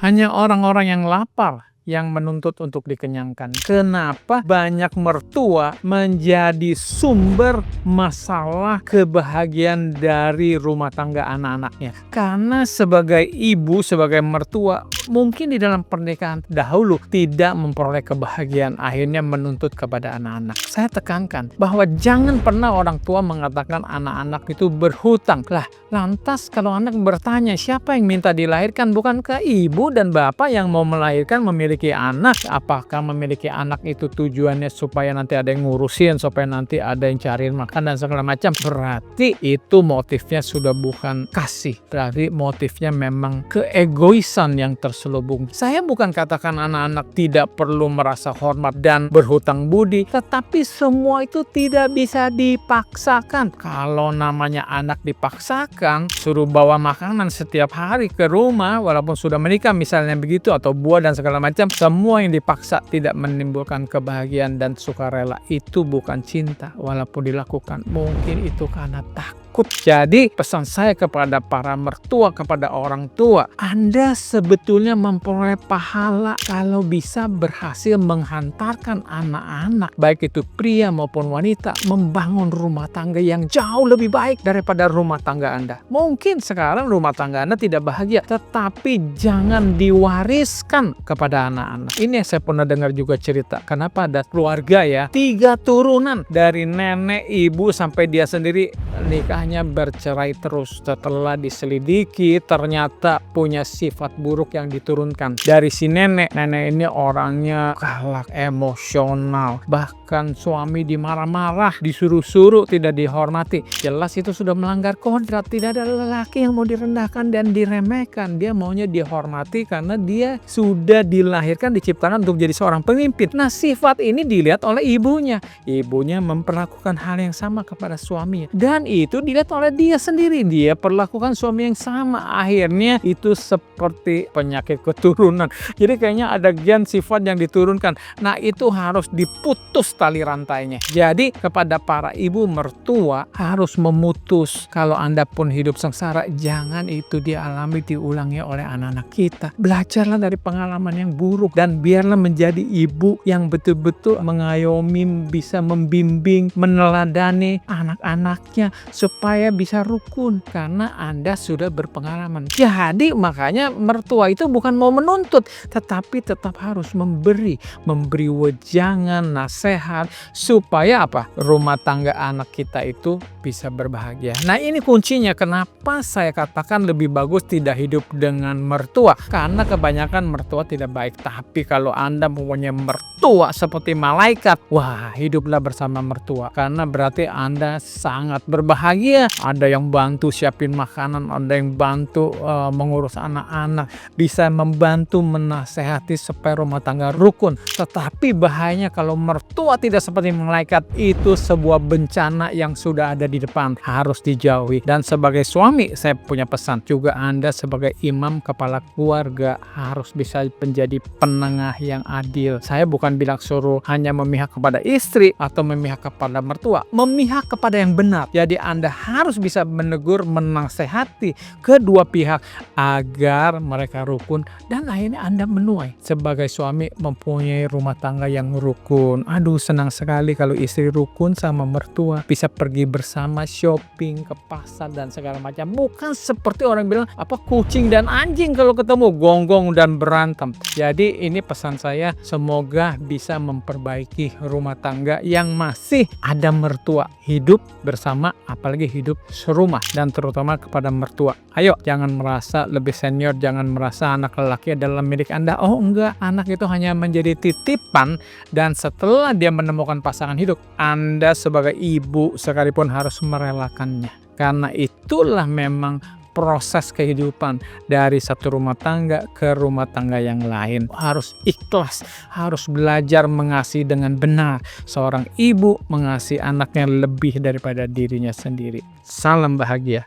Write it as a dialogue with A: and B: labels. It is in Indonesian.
A: Hanya orang-orang yang lapar yang menuntut untuk dikenyangkan. Kenapa banyak mertua menjadi sumber masalah kebahagiaan dari rumah tangga anak-anaknya? Karena sebagai ibu, sebagai mertua, mungkin di dalam pernikahan dahulu tidak memperoleh kebahagiaan, akhirnya menuntut kepada anak-anak. Saya tekankan bahwa jangan pernah orang tua mengatakan anak-anak itu berhutang. Lah, lantas kalau anak bertanya siapa yang minta dilahirkan, bukankah ibu dan bapak yang mau melahirkan memiliki anak? Apakah memiliki anak itu tujuannya supaya nanti ada yang ngurusin, supaya nanti ada yang cariin makan dan segala macam? Berarti itu motifnya sudah bukan kasih, berarti motifnya memang keegoisan yang terselubung. Saya bukan katakan anak-anak tidak perlu merasa hormat dan berhutang budi, tetapi semua itu tidak bisa dipaksakan. Kalau namanya anak dipaksakan, suruh bawa makanan setiap hari ke rumah walaupun sudah menikah misalnya begitu, atau buah dan segala macam, semua yang dipaksa tidak menimbulkan kebahagiaan dan sukarela. Itu bukan cinta, walaupun dilakukan mungkin itu karena takut. Jadi pesan saya kepada para mertua, kepada orang tua, Anda sebetulnya memperoleh pahala kalau bisa berhasil menghantarkan anak-anak, baik itu pria maupun wanita, membangun rumah tangga yang jauh lebih baik daripada rumah tangga Anda. Mungkin sekarang rumah tangga Anda tidak bahagia, tetapi jangan diwariskan kepada anak-anak. Ini yang saya pernah dengar juga cerita. Kenapa ada keluarga ya, 3 turunan dari nenek, ibu sampai dia sendiri nikahnya bercerai terus. Setelah diselidiki ternyata punya sifat buruk yang diturunkan dari si nenek. Nenek ini orangnya galak, emosional, bahkan suami dimarah-marah, disuruh-suruh, tidak dihormati. Jelas itu sudah melanggar kodrat. Tidak ada lelaki yang mau direndahkan dan diremehkan. Dia maunya dihormati karena dia sudah dilahirkan, diciptakan untuk jadi seorang pemimpin. Nah, sifat ini dilihat oleh ibunya. Ibunya memperlakukan hal yang sama kepada suaminya, dan itu dilihat oleh dia sendiri. Dia perlakukan suami yang sama. Akhirnya itu seperti penyakit keturunan. Jadi kayaknya ada gen sifat yang diturunkan. Nah, itu harus diputus tali rantainya. Jadi kepada para ibu mertua harus memutus. Kalau Anda pun hidup sengsara, jangan itu dialami, diulangi oleh anak-anak kita. Belajarlah dari pengalaman yang buruk dan biarlah menjadi ibu yang betul-betul mengayomi, bisa membimbing, meneladani anak-anaknya supaya bisa rukun karena Anda sudah berpengalaman. Jadi makanya mertua itu bukan mau menuntut, tetapi tetap harus memberi wejangan, nasihat supaya apa? Rumah tangga anak kita itu bisa berbahagia. Nah, ini kuncinya kenapa saya katakan lebih bagus tidak hidup dengan mertua, karena kebanyakan mertua tidak baik. Tapi kalau Anda mempunyai mertua seperti malaikat, wah, hiduplah bersama mertua karena berarti Anda sangat berbahagia. Ada yang bantu siapin makanan, ada yang bantu mengurus anak-anak, bisa membantu menasehati supaya rumah tangga rukun. Tetapi bahayanya kalau mertua tidak seperti malaikat, itu sebuah bencana yang sudah ada di depan, harus dijauhi. Dan sebagai suami, saya punya pesan juga, Anda sebagai imam kepala keluarga harus bisa menjadi penengah yang adil. Saya bukan bilang suruh hanya memihak kepada istri atau memihak kepada mertua, memihak kepada yang benar. Jadi Anda harus bisa menegur, menasehati kedua pihak agar mereka rukun, dan akhirnya Anda menuai sebagai suami mempunyai rumah tangga yang rukun. Aduh, senang sekali kalau istri rukun sama mertua, bisa pergi bersama shopping ke pasar dan segala macam. Bukan seperti orang bilang apa, kucing dan anjing kalau ketemu gonggong dan berantem. Jadi ini pesan saya, semoga bisa memperbaiki rumah tangga yang masih ada mertua, hidup bersama, apalagi hidup serumah, dan terutama kepada mertua. Ayo, jangan merasa lebih senior, jangan merasa anak lelaki adalah milik Anda. Oh enggak, anak itu hanya menjadi titipan, dan setelah dia menemukan pasangan hidup, Anda sebagai ibu sekalipun harus merelakannya. Karena itulah memang proses kehidupan dari satu rumah tangga ke rumah tangga yang lain. Harus ikhlas, harus belajar mengasihi dengan benar. Seorang ibu mengasihi anaknya lebih daripada dirinya sendiri. Salam bahagia.